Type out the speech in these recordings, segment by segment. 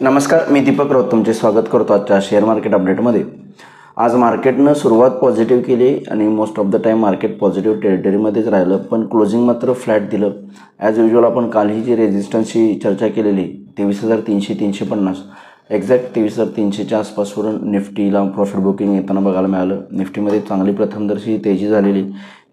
नमस्कार, मी दीपक राऊत तुमचे स्वागत करतो आजच्या शेअर मार्केट अपडेटमध्ये। आज मार्केटनं सुरुवात पॉझिटिव्ह केली आणि most of the time market positive टेरिटरीमध्येच राहिलं, पण क्लोजिंग मात्र फ्लॅट दिलं। ॲज युजल आपण कालही जी रेझिस्टन्सची चर्चा केलेली 23,300-350 एक्झॅक्ट 23,300च्या आसपासवरून निफ्टीला प्रॉफिट बुकिंग येताना बघायला मिळालं। निफ्टीमध्ये चांगली प्रथमदर्शी तेजी झालेली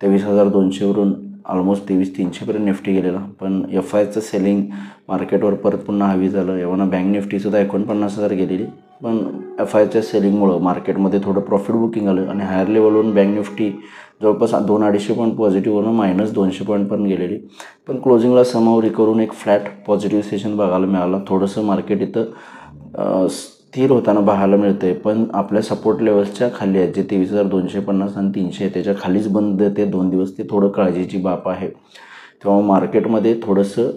23,200वरून ऑलमोस्ट 23,300पर्यंत निफ्टी गेलेला, पण FIचं सेलिंग मार्केटवर परत पुन्हा हवी झालं। एवढा बँक निफ्टीसुद्धा 49,000 गेलेली, पण FIच्या सेलिंगमुळं मार्केटमध्ये थोडं प्रॉफिट बुकिंग आलं आणि हायर लेवलवरून बँक निफ्टी जवळपास 200-250 पॉईंट पॉझिटिव्हवरून -200 पॉईंटपर्यंत गेलेली, पण क्लोजिंगला समहाऊ रिकवरून एक फ्लॅट पॉझिटिव्ह सेशन बघायला मिळालं। थोडंसं मार्केट इथं स्थिर होताना पाहायला मिळते, पण आपल्या सपोर्ट लेवल्सच्या खाली आहे जे 23,250 आणि 300 आहे, त्याच्या खालीच बंद ते 2 दिवस ते थोडं काळजीची बाब आहे। तेव्हा मार्केटमध्ये थोडंसं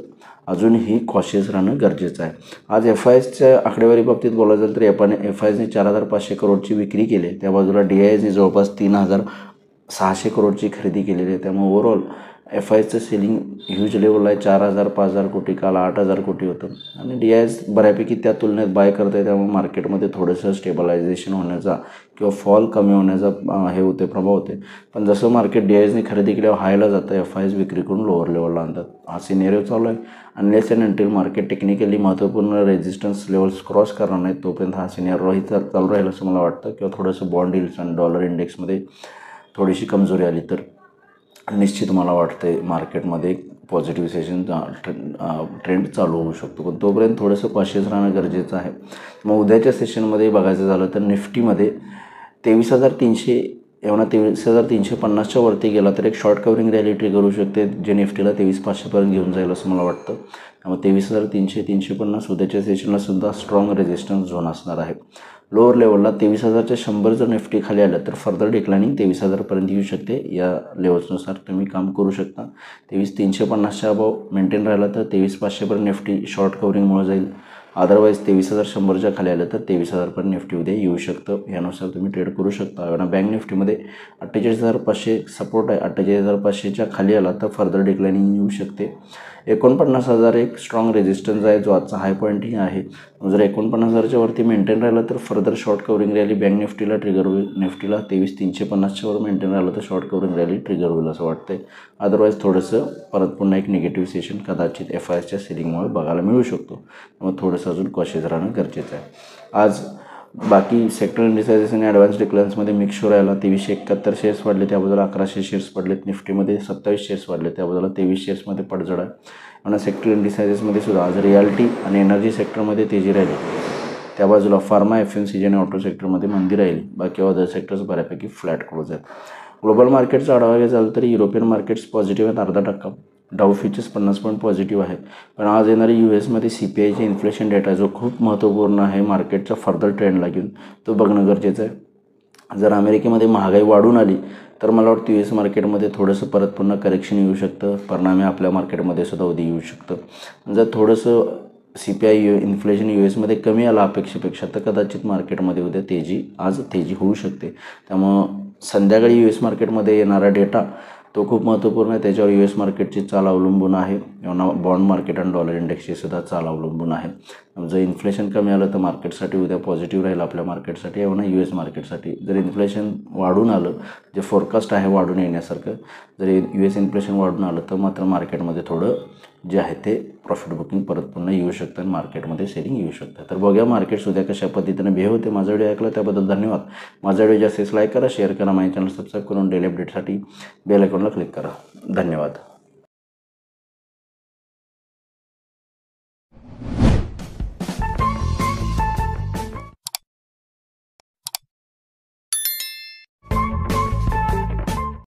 अजूनही कॉशियस राहणं गरजेचं आहे। आज FIच्या आकडेवारी बाबतीत बोलायचं झालं तर FIने 4,500 करोडची विक्री केली, त्या बाजूला DISने जवळपास 3,600 करोडची खरेदी केलेली आहे। त्यामुळे ओव्हरऑल FIचं सेलिंग ह्यूज लेवल आहे। 4,000-5,000 कोटी, काल 8,000 कोटी होतं आणि DIS बऱ्यापैकी त्या तुलनेत बाय करत आहे। त्यामुळे मार्केटमध्ये थोडंसं स्टेबलायझेशन होण्याचा किंवा फॉल कमी होण्याचा हे होते, प्रभाव होते। पण जसं मार्केट DISने खरेदी केल्यावर हायला जातं, FIs विक्री करून लोअर लेवलला आणतात। हा सिनेरिओ चालू आहे। Unless and until market technically महत्त्वपूर्ण रेजिस्टन्स लेवल्स क्रॉस करणार नाही तोपर्यंत हा सिनेरिओही चालू राहील असं मला वाटतं। किंवा थोडंसं बॉन्ड यील्ड्स आणि डॉलर इंडेक्समध्ये थोडीशी कमजोरी आली तर निश्चित मला वाटतं मार्केटमध्ये पॉझिटिव्ह सेशन ट्रेंड चालू होऊ शकतो, पण तोपर्यंत थोडंसं कॉशियस राहणं गरजेचं आहे। मग उद्याच्या सेशनमध्ये बघायचं झालं तर निफ्टीमध्ये 23,300 एवढा 23,350च्या वरती गेला तर एक शॉर्ट कवरिंग रॅली ट्रिगर होऊ शकते, जे निफ्टीला 23,500पर्यंत घेऊन जाईल असं मला वाटतं। त्यामुळे 23,300-350 उद्याच्या सेशनला सुद्धा स्ट्रॉंग रेजिस्टन्स झोन असणार आहे। लोअर लेवलला 23,100 जर निफ्टी खाली आलं तर फर्दर डिक्लाइनिंग 23,000पर्यंत येऊ शकते। या लेवल्सनुसार तुम्ही काम करू शकता। 23,350च्या अबाव मेंटेन राहिला तर 23,500पर्यंत निफ्टी शॉर्ट कवरिंगमुळे जाईल। अदरवाईज 23,100च्या खाली आलं तर 23,000पर्यंत निफ्टी उद्या येऊ शकतं, यानुसार तुम्ही ट्रेड करू शकता। आणि बँक निफ्टीमध्ये 48,500 सपोर्ट आहे, 48,500च्या खाली आला तर फर्दर डिक्लाइनिंग येऊ शकते। 49,000 एक स्ट्रॉंग रेजिस्टन्स आहे, जो आजचा हाय पॉईंटही आहे। जर 49,000च्या वरती मेंटेन राहिलं तर further short covering rally bank निफ्टीला ट्रिगर होईल। निफ्टीला 23,350च्या वर मेंटेन राहिलं तर शॉर्ट कवरिंग रॅली ट्रिगर होईल असं वाटतंय। अदरवाईज थोडंसं परत पुन्हा एक निगेटिव्ह सेशन कदाचित FIच्या सेलिंगमुळे बघायला मिळू शकतो, त्यामुळे थोडंसं अजून कॉशियस राहणं गरजेचं आहे। आज बाकी सेक्टर इंडिसायझेस आणि ॲडव्हान्स डिक्लायन्समध्ये मिक्स शो राहिला। 2371 शेअर्स वाढले, त्याबद्दल 1,100 शेअर्स पडलेत। निफ्टीमध्ये 27 शेअर्स वाढले, त्याबद्दल 23 शेअर्समध्ये पडझड आहे। आणि सेक्टर इंडिसायझेसमध्ये सुद्धा आज रियालिटी आणि एनर्जी सेक्टरमध्ये तेजी राहिली, त्या बाजूला फार्मा, FMCG आणि ऑटो सेक्टरमध्ये मंदी राहिली। बाकी अदर सेक्टर्स बऱ्यापैकी फ्लॅट क्लोज आहेत। ग्लोबल मार्केटचा आढावा घ्यायचा झालं तर युरोपियन मार्केट्स पॉझिटिव्ह आहेत 0.5%, डाऊ फ्युचर्स 50 पॉईंट पॉझिटिव्ह आहेत। पण आज येणारी US CPIचे इन्फ्लेशन डेटा जो खूप महत्त्वपूर्ण आहे मार्केटच्या फर्दर ट्रेंडला घेऊन, तो बघणं गरजेचं आहे। जर अमेरिकेमध्ये महागाई वाढून आली तर मला वाटतं US मार्केटमध्ये थोडंसं परत पुन्हा करेक्शन येऊ शकतं, परिणामी आपल्या मार्केटमध्ये सुद्धा उद्या येऊ शकतं। जर थोडंसं CPI इन्फ्लेशन US कमी आला अपेक्षेपेक्षा तर कदाचित मार्केटमध्ये उद्या आज तेजी होऊ शकते। त्यामुळं संध्याकाळी US मार्केटमध्ये येणारा डेटा तो खूप महत्त्वपूर्ण आहे, त्याच्यावर US मार्केटची चाल अवलंबून आहे। बॉन्ड मार्केट आणि डॉलर इंडेक्सची सुद्धा चाल अवलंबून आहे। जर इन्फ्लेशन कमी आलं तर मार्केटसाठी उद्या पॉझिटिव्ह राहील आपल्या मार्केटसाठी, एवढा US मार्केटसाठी। जर इन्फ्लेशन वाढून आलं, जे फोरकास्ट आहे वाढून येण्यासारखं, जर US इन्फ्लेशन वाढून आलं तर मात्र मार्केटमध्ये थोडं जे आहे ते प्रॉफिट बुकिंग परत पुन्हा येऊ शकतं आणि मार्केटमध्ये सेलिंग येऊ शकतं। तर बघूया मार्केट्स उद्या कशा पद्धतीने बिहेव होते। माझा व्हिडिओ ऐकला त्याबद्दल धन्यवाद। माझा व्हिडिओ जास्तीत लाईक करा, शेअर करा, माझ्या चॅनल सबस्क्राईब करून डेली अपडेटसाठी बेल आयकॉनला क्लिक करा। धन्यवाद।